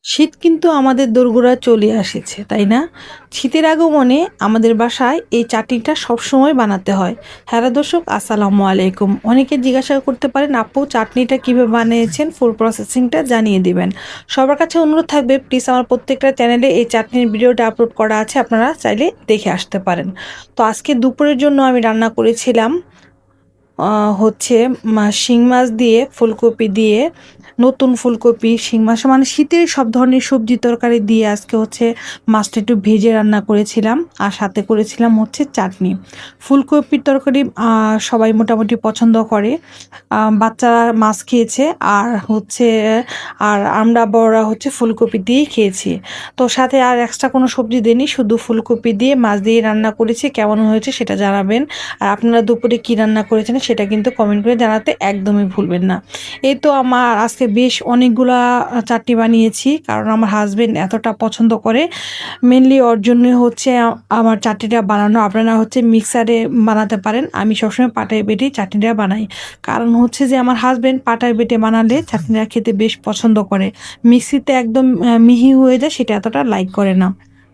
শীত কিন্তু আমাদের দোরগোড়ায় চলে এসেছে, তাই না? শীতের আগমনে আমাদের বাসায় এই চাটনিটা সবসময় বানাতে হয়। হ্যাঁ দর্শক, আসসালামু আলাইকুম। অনেকে জিজ্ঞাসা করতে পারেন, আপু চাটনিটা কীভাবে বানিয়েছেন, ফুল প্রসেসিংটা জানিয়ে দিবেন। সবার কাছে অনুরোধ থাকবে, প্লিজ আমার প্রত্যেকটা চ্যানেলে এই চাটনির ভিডিওটা আপলোড করা আছে, আপনারা চাইলে দেখে আসতে পারেন। তো আজকে দুপুরের জন্য আমি রান্না করেছিলাম হচ্ছে শিং মাছ দিয়ে, ফুলকপি দিয়ে, নতুন ফুলকপি, শিং মাছ মানে শীতের সব ধরনের সবজি তরকারি দিয়ে আজকে হচ্ছে মাছটা একটু ভেজে রান্না করেছিলাম, আর সাথে করেছিলাম হচ্ছে চাটনি। ফুলকপির তরকারি সবাই মোটামুটি পছন্দ করে, বাচ্চারা মাছ খেয়েছে, আর আমরা বড়রা হচ্ছে ফুলকপি দিয়েই খেয়েছি। তো সাথে আর এক্সট্রা কোনো সবজি দিইনি, শুধু ফুলকপি দিয়ে মাছ দিয়ে রান্না করেছি। কেমন হয়েছে সেটা জানাবেন, আর আপনারা দুপুরে কী রান্না করেছেন সেটা কিন্তু কমেন্ট করে জানাতে একদমই ভুলবেন না। এই তো আমার আজকে বেশ অনেকগুলা চাটনি বানিয়েছি, কারণ আমার হাজবেন্ড এতটা পছন্দ করে। মেনলি ওর জন্য হচ্ছে আমার চাটনিটা বানানো। আপনারা হচ্ছে মিক্সারে বানাতে পারেন, আমি সবসময় পাটায় বেটেই চাটনিটা বানাই। কারণ হচ্ছে যে আমার হাজবেন্ড পাটায় বেটে বানালে চাটনিটা খেতে বেশ পছন্দ করে, মিক্সিতে একদম মিহি হয়ে যায়, সেটা এতটা লাইক করে না।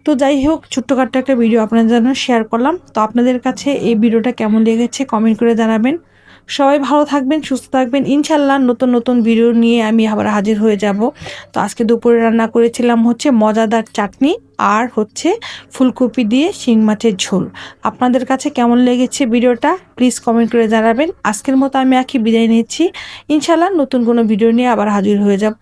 তো যাই হোক, ছোট্টখাট্ট একটা ভিডিও আপনাদের জন্য শেয়ার করলাম। তো আপনাদের কাছে এই ভিডিওটা কেমন লেগেছে কমেন্ট করে জানাবেন। সবাই ভালো থাকবেন, সুস্থ থাকবেন। ইনশাল্লাহ নতুন নতুন ভিডিও নিয়ে আমি আবার হাজির হয়ে যাব। তো আজকে দুপুরে রান্না করেছিলাম হচ্ছে মজাদার চাটনি, আর হচ্ছে ফুলকপি দিয়ে শিং মাছের ঝোল। আপনাদের কাছে কেমন লেগেছে ভিডিওটা প্লিজ কমেন্ট করে জানাবেন। আজকের মতো আমি বিদায় নিচ্ছি। ইনশাল্লাহ নতুন কোনো ভিডিও নিয়ে আবার হাজির হয়ে যাব।